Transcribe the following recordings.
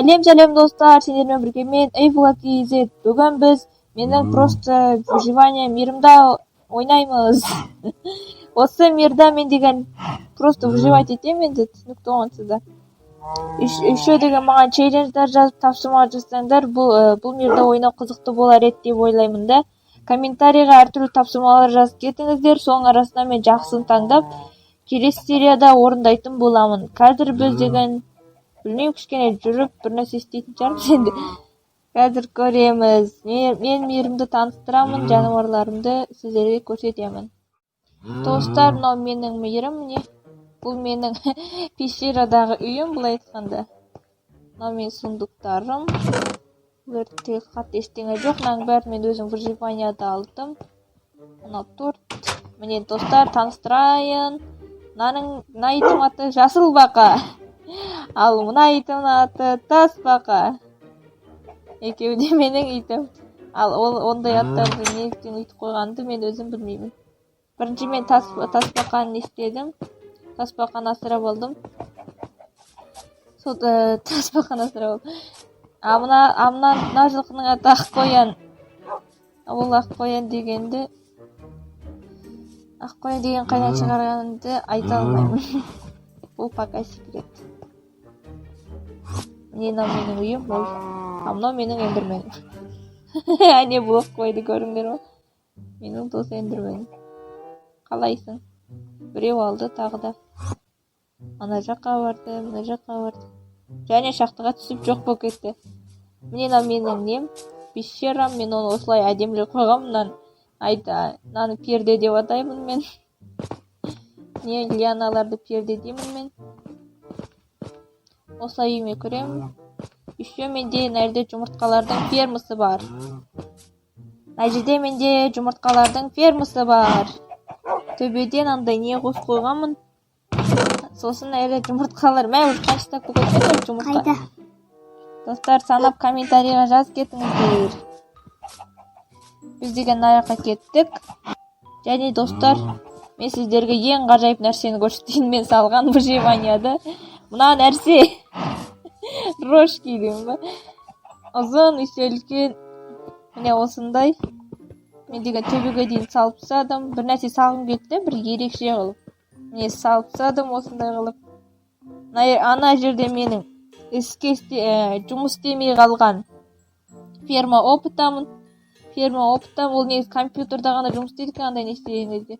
Сәлем достар, сендермен бірге мен Эйвлакизет. Бүгін біз менің просто выживание мирімда ойнаймыз. Осы мирда мен деген просто выживать етем енді, түсінікті оңсызда. Еще деген маған челлендждар жазып тапсырма жасаңдар, бұл мирда ойнау қызықты болар еді деп ойлаймын да. Комментарийға әртүрлі тапсырмалар жазып кетіңіздер, соның арасынан мен жақсысын таңдап, келесі серияда орындайтын боламын. Қазір біз деген білмеймін, кішкене жүріп бір нәрсе істейтін шығармыз енді. Қазір көреміз. Мен мейірімді таныстырамын, жануарларымды сіздерге көрсетемін. Достар, мынау менің мейірім, міне. Бұл менің пещерадағы үйім, былай айтқанда. Мынау менің сундуктарым. Бұларда хат ештеңе жоқ, мынаның бәрін мен өзім выживанияда алдым. Мынау торт. Міне достар, таныстырайын. Мына итім аты жасыл бақа. Ал мына итім аты тасбақа. Екеуі де менің итім. Ал ондай аттарды неліктен өйтіп қойғанды мен өзім білмеймін. Бірінші мен тасбақаны естедім. Тасбақаны асырап алдым. Тасбақаны асырап алдым. Мына жылқының аты Аққоян. Ол Аққоян дегенді Аққоян деген қайдан шығарғанымды айта алмаймын. Бұл пока секрет. Мынау менің үйім, ол. Мынау менің эндерменім. Әне бұл қойды көріңдер ме? Менің дос эндерменім. Қалайсың? Біреу алды тағы да. Ана жаққа барды, мына жаққа барды. Және шақтыға түсіп жоқ болып кетті. Мынау менің нем? Пещерам, мен оны осылай әдемілеп қойғанмын. Мынаны перде деп атаймын мен. Не лианаларды перде деймін мен. Осылай үйіме көремін. Еще менде нәрде жұмыртқалардың фермасы бар. Нәрде менде жұмыртқалардың фермасы бар. Төбеден андай не қосып қойғанмын. Сосын әрі жұмыртқалар. Мәй қаншта көкеткен жұмыртқа. Қайда? Достар, санап комментарийға жаз кетіңіздер. Біз деген аяққа кеттік. Және достар, мен сіздерге ең ғажайып нәрсені көрсетейін, мен салған выживанияда. Мына нәрсе. Рожки деймін ба. Ұзын, еще үлкен. Міне осындай. Мен деген төбеге дейін салып тастадым. Bir нәрсе салғым келді, бір ерекше қылып. Міне салып тастадым осындай қылып. Ана жерде менің жұмыс істемей қалған ферма опытамын. Ол негізі компьютерда ғана жұмыс істейді, қандай не істеген кезде.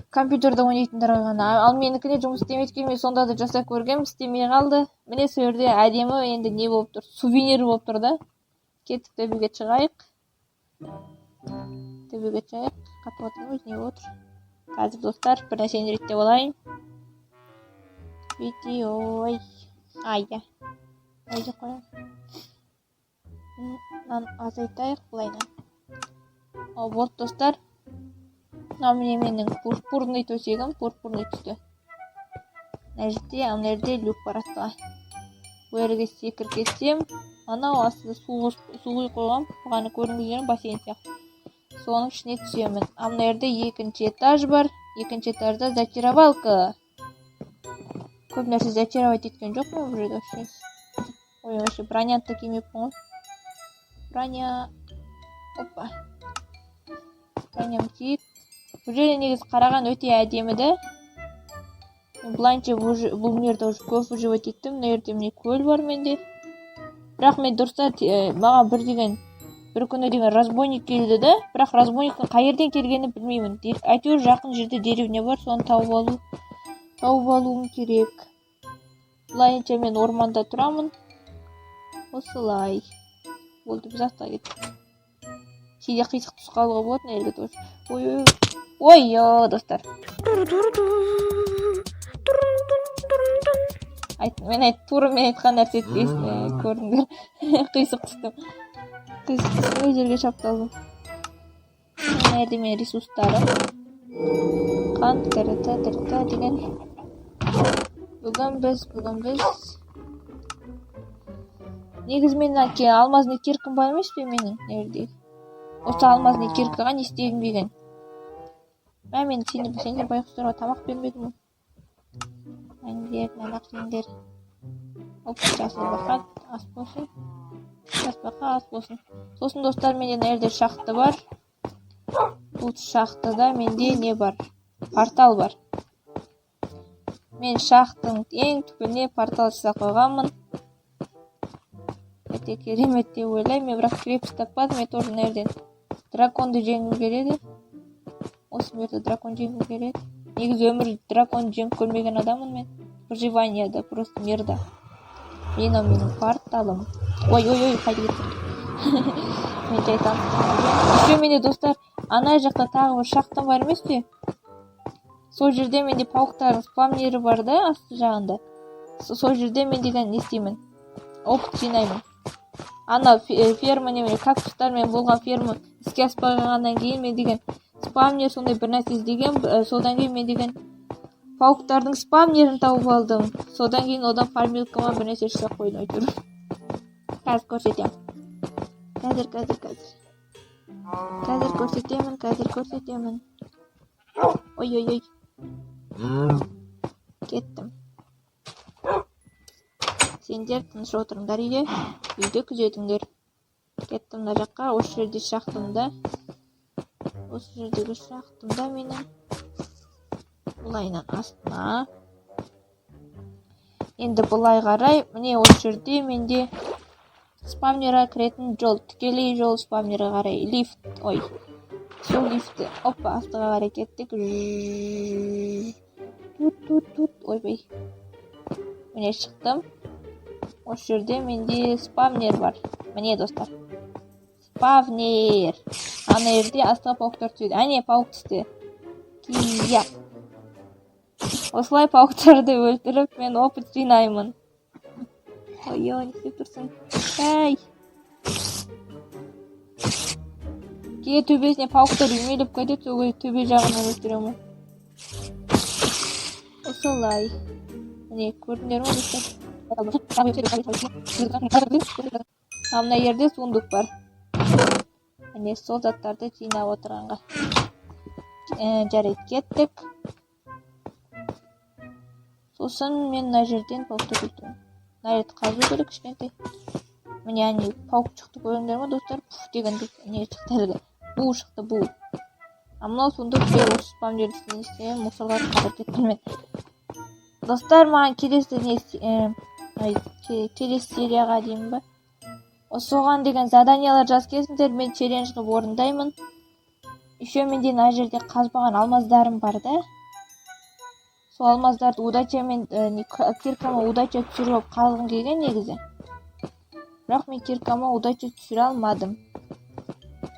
Компьютерда ойнайтындар ғана. Ал менікіне жұмыс істемейді екен, мен сонда да жасап көргем, істемей қалды. Міне сол жерде әдемі енді не болып тұр? Сувенир болып тұр да. Кеттік төбеге шығайық. Қатып отырмыз, не болып тұр? Қазір достар, бір нәрсені реттеп алайын. Видео. Айда. Айда қояйын. Азайтайық бұлайна. Вот достар. Мына менің пурпурный төсегім, пурпурный түсті. Мына жерде люк бар астыға. Бұл жерге секір кетсем, анау астыда су құйып қойғам. Бұғаны көрінгіздерім бассейн сияқты. Соның ішіне түсемін. Мына жерде екінші этаж бар. Екінші этажда зачаровалка. Көп нәрсе зачаровать еткен жоқ ма бұл жерде вообще? Ой, вообще броняны кимеппін ғой. Броня. Опа. Броням киіп. Бұл жерде негізі қараған өте әдемі де. Бұлайынша бұл мирді көп выживать еттім. Мына жерде міне көл бар менде. Бірақ мен дұрыста маған бір күні деген разбойник келді де. Бірақ разбойниктің қай жерден келгенін білмеймін. Әйтеуір жақын жерде деревня бар, соны тауып алуым керек. Бұлайынша мен орманда тұрамын. Осылай. Болды, біз астыға кеттік. Кейде қисық тұс қалуға болады, мына жерге тоже. Ой, достар. Мен тура мен айтқан нәрсе көрдіңдер. Қисық тұстым. Қисық жерге шапталдым. Мына жерде мен ресурстарым. Қант, тіріта деген. Бүгін біз. Негіз мен алмазный киркім бар емес пе менің нәрде? Осы алмазный киркіға не істегім келген. Мен сендер байқұстарға тамақ бермедім ғой. Мәңдер, нанақ сендер. Жасыл бақат. ас болсын. Таспақа ас болсын. Сосын достар, менде мына жерде шахта бар. Бұл шахтада менде не бар? Портал бар. Мен шахтың ең түбіне портал жасап қойғанмын. Өте керемет деп ойлаймын. Мен бірақ крепость таппадым. Мен тоже мына жерден драконды жеңгім келеді. Осы жерде дракон жеңгім келеді. Негізі өмір дракон жеңіп көрмеген адаммын мен. Выживанияда, просто мирда. Менің порталым. Ой, қайда кеттім. Мен жай таныстым. Еще менде достар, ана жақта тағы бір шахта бар емес пе? Сол жерде менде пауықтардың спавнері бар да, асты жағында. Сол жерде мен деген не істеймін? Опыт жинаймын. Ана ферма неме, кактустармен болған ферма іске аспағаннан кейін мен деген спавнер сондай бір нәрсе іздеген. Содан кейін мен деген пауықтардың спавнерін тауып алдым. Содан кейін одан фармилкама бір нәрсе жасап қойдым әйтеуір. Қазір көрсетемін. Қазір көрсетемін. Ой. Кеттім. Сендер тыныш отырыңдар үйде. Үйді күзетіңдер. Кеттім мына жаққа. Осы жерде шахтымда. Осы жердегі шахтымда менің. Бұлайынан астына. Енді бұлай қарай. Міне осы жерде менде спавнерға кіретін жол. Тікелей жол спавнерға қарай. Лифт. Ой. Сол лифті. Опа, астыға қарай кеттік. Тут. Ойбай. Міне шықтым. Осы жерде менде спавнер бар. Міне достар. Спавнер. Ана жерде астыға пауықтар түседі. Әне пауық түсті. Кия. Осылай пауықтарды өлтіріп, мен опыт жинаймын. Ой, не істеп тұрсың? Әй. Кейде төбесіне пауықтар үймелеп кетеді, сол төбе жағынан өлтіремін. Осылай. Міне, көрдіңдер ме достар? Мына жерде сундук бар. Міне сол заттарды жинап отырғанға. Жарайды, кеттік. Сосын мен мына жерден пауықты өлтіремін. Мына жерді қазу керек кішкентай. Міне әне пауық шықты, көрдіңдер ме достар? Пуф деген не шықты әлгі. Бу шықты, бу. Мынау сундук осы спавнерді істеген мусорға қалдырып кеттім мен. Достар, маған келесі серияға деймін ба? Соған деген заданиялар жаз кезіңдер, мен челлендж қылып орындаймын. Еще менде мына жерде қазбаған алмаздарым бар да. Сол алмаздарды удачамен киркама удача түсіріп алып қалғым келген негізі. Бірақ мен киркама удача түсіре алмадым.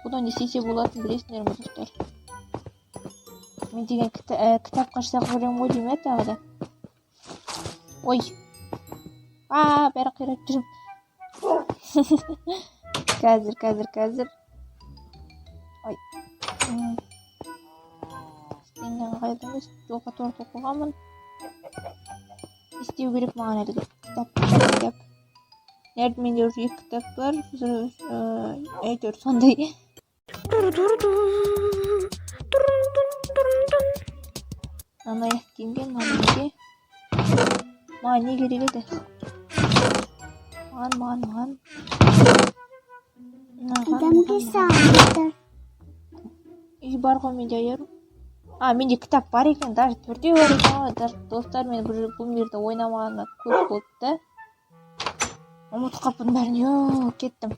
Бұны не істесе болатынын білесіңдер ме достар? Мен деген кітапқа жасап көремін ғой деймін тағы да. Ой. Бәрі қирап жүрмін. Қазір. Ой. Істеңнен қайда емес, жолға тоғытып қойғанмын. Істеу керек маған әлгі кітап. Нерді менде уже 2 кітап бар. Әйтеуір сондай. Ана аяқ киінген, маған не керек еді? Маған. Үй бар ғой менде аяру. Менде кітап бар екен, даже 4 бар екен. Даже достар, мен бұл мирді ойнамағанына көп болды да. Ұмытып қалыппын бәрін. Кеттім.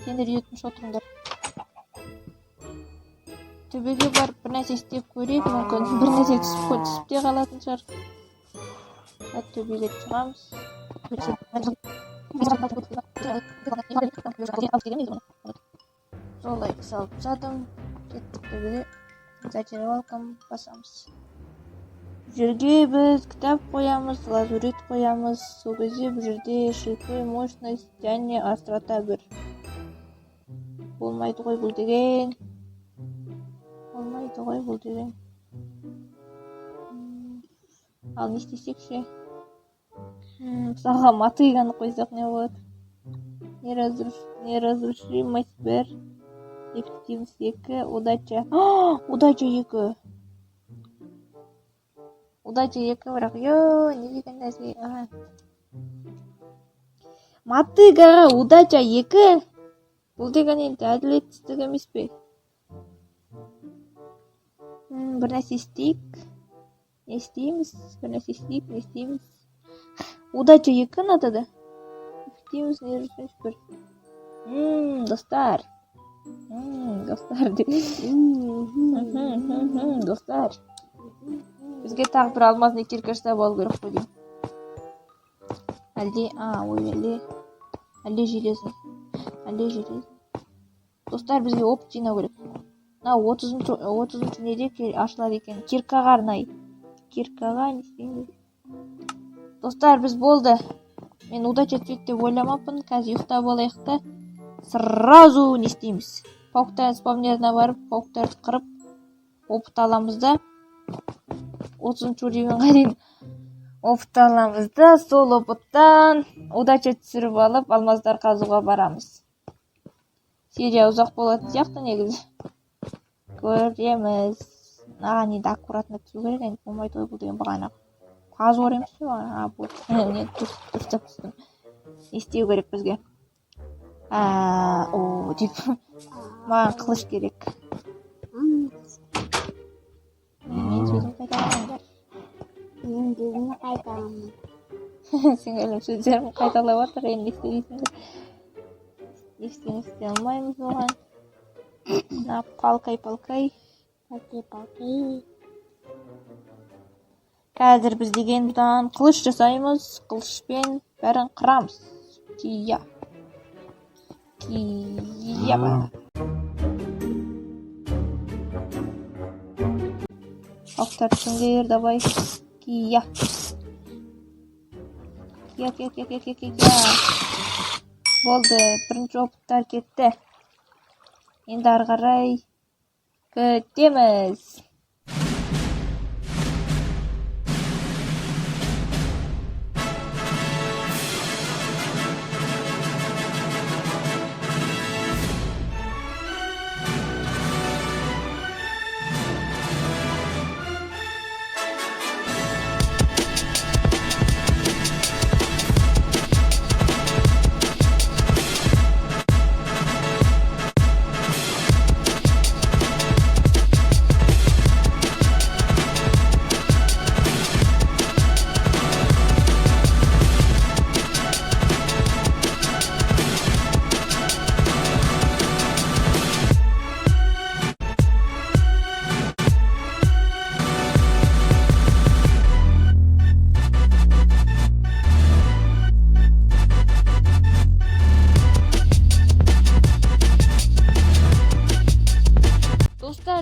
Сендер үйде тыныш отырыңдар. Төбеге барып бір нәрсе істеп көрейік, мүмкін бір нәрсе түсіп те қалатын шығар. Төбеге шығамыз. Жолай салып жадым. Кеттік төбеге. Зачаровалкам басамыз. Жерге біз кітап қоямыз, лазурит қоямыз. Сол кезде бұл жерде шипы, мощность және острота бір. Болмайды ғой бұл деген. Ал не істесек ше? Мысалға мотыганы қойсақ не болады? Неразрушимость 1, эффективность 2, удача. Удача 2. Удача 2, бірақ не деген нәрсе? мотыгаға удача 2. Бұл деген енді әділетсіздік емес пе? Бір нәрсе істейік. Не істейміз? Бір нәрсе істейік, не істейміз? Удача 2 ұнатады. Істейміз, не жүрсінші бір. Достар. Достар. Бізге тағы бір алмазный киркашта болу керек қой деймін. Әлде железный. Достар, бізге опыт жинау керек. 30-шы неде ашылады екен. Киркаға арнай. Киркаға не істейміз? Достар, біз болды. Мен удача түседі деп ойламаппын. Қазір ұйықтап алайық та сразу не істейміз? Пауктар спавнеріне барып, пауктарды қырып, опыт аламыз да 30-шы уровеньге дейін опыт аламыз да, сол опыттан удача түсіріп алып, алмаздар қазуға барамыз. Серия ұзақ болады сияқты негізі. Көреміз. Неде аккуратно түсу керек, енді болмайды ғой бұл деген бағана. Қазу ореміз бе? Бұл. Не дұрыстап түстім. Не істеу керек бізге? Деп. Маған қылыш керек. Мен сөзім қайталамаңдар. Мен сөзімді қайталамын. Сен әлі сөздерім қайталап отыр, енді істейсіңдер. Ештеңе істей алмаймыз оған. Палкай. Палкай. Қазір біз деген бұдан қылыш жасаймыз. Қылышпен бәрін қырамыз. Кия. Пауктар түсіңдер, давай. Кия. Болды, бірінші опыттар кетті. Енді ары қарай күтеміз.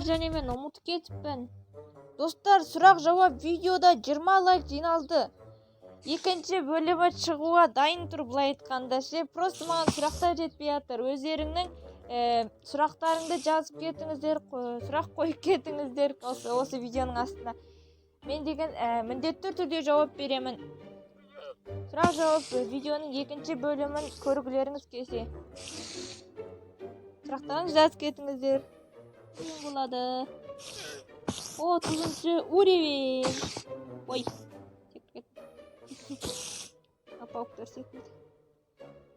Және мен ұмытып кетіппін. Достар, сұрақ жауап видеода 20 лайк жиналды. Екінші бөлімі шығуға дайын тұр, былай айтқанда ше. Просто маған сұрақтар жетпей жатыр. Өздеріңнің сұрақтарыңды жазып кетіңіздер, сұрақ қойып кетіңіздер осы видеоның астына. Мен деген міндетті түрде жауап беремін. Сұрақ жауап видеоның екінші бөлімін көргілеріңіз келсе. Сұрақтарыңызды жазып кетіңіздер. Болады. 30-шы уровень. Ой. Пауктар секілді.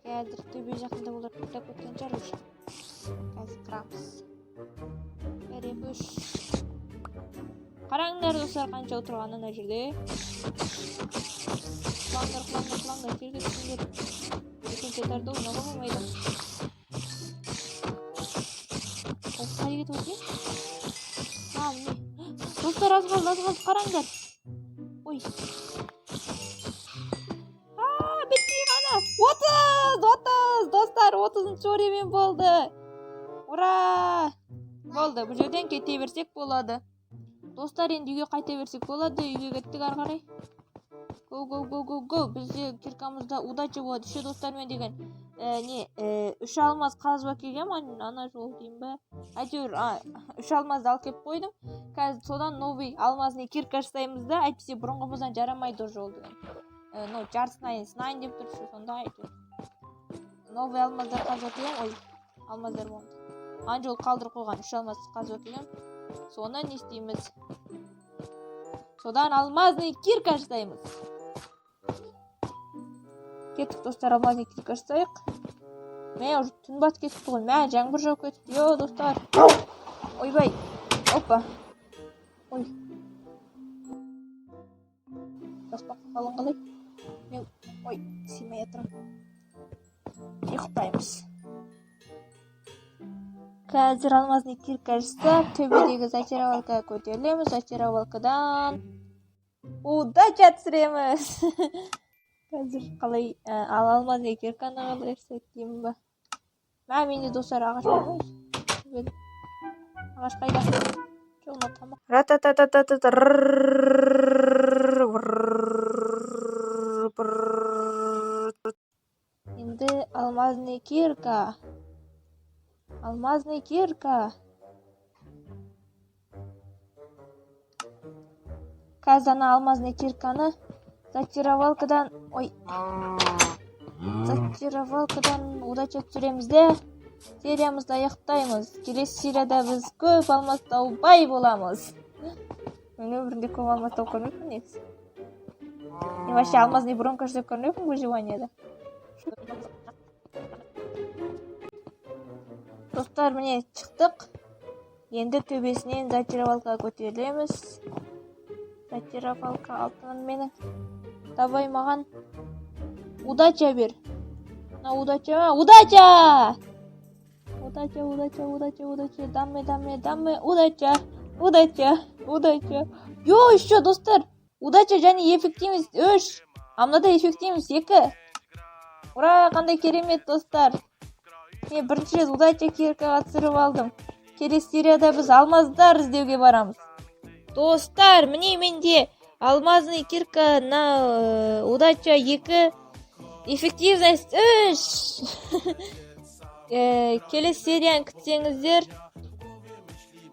Қазір төбе жақында олар тоқтап өткен шығар. Қазір қырамыз. 1-2-3. Қараңдар достар, қанша отырған ана жерде. Құлаңдар, жерге түсіңдер. Екінші этажда ойнауға болмайды. Қай кетіп өткен? Міне. Достар, аз қалды, қараңдар. Ой. Бітпей ғана. 30! Достар, 30-шы уровень болды. Ура! Болды, бұл жерден кете берсек болады. Достар, енді үйге қайта берсек болады. Үйге кеттік ары қарай. Go. Бізде киркамызда удача болады. Үші достармен деген 3 алмаз қазып әкелгем, ана жол деймін ба. Әйтеуір 3 алмазды алып келіп қойдым. Қазір содан новый алмазный кирка жасаймыз да, әйтпесе бұрынғымыздан жарамайды жол деген. Жарысынайын деп тұршы, сонда әйтеуір. Новый алмаздар қазып әкелгем. Ой, алмаздар болды. Ана жол қалдырып қойған 3 алмаз қазып әкелгем. Соны не істейміз? Содан алмазный кирка жасаймыз. Кеттік достар, алмазный кирка жасайық. Мә, уже түн батып кетіпті ғой. Мә, жаңбыр жауып кетіпті. Йо, достар. Ойбай. Опа. Ой. Баспаққа қалың қалай. Мен, ой, симай атырам. Ұйықтаймыз. Қазір алмазный кирка жасап, төбедегі зачаровалкаға көтерілеміз. Зачаровалкадан удача түсіреміз. Қазір қалай алмазный кирканы қалай жасайды деймін ба. Мә, менде достар ағаш бар ғой. Ағаш қайда? Жоғына тамақ. Енді алмазный кирка. Алмазный кирка. Қазір ана алмазный кирканы зачаровалкадан, зачаровалкадан удача түсіреміз де сериямызды аяқтаймыз. Келесі серияда біз көп алмаз тауып бай боламыз. Мен өмірінде көп алмаз тауып көрмеппін негізі. Мен вообще алмазный бронка жасап көрмеппін выживанияда. Достар, міне шықтық. Енді төбесінен зачаровалкаға көтерілеміз. Зачаровалка алтын менің. Давай маған удача бер. На удача, удача! Удача. Даме, удача. Йо, еще, достар. Удача және эффективность 3. Амнада эффективность 2. Ура, қандай керемет, достар. Мен бірінші рет удача киркаға түсіріп алдым. Келесі серияда біз алмаздар іздеуге барамыз. Достар, міне менде алмазный кирка на удача 2, эффективность 3. Келесі серияны күтсеңіздер,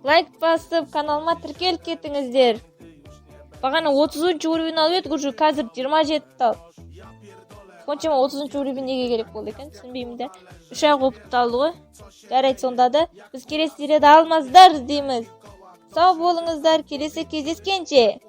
лайк басып, каналыма тіркеліп кетіңіздер. Бағана 30 уровень алып едік, уже қазір 27 тал. Соншама 30 уровень неге керек болды екен, түсінбеймін де. 3-ақ опыт алды ғой. Жарайды, сонда да біз келесі серияда алмаздар іздейміз. Сау болыңыздар, келесі кездескенше.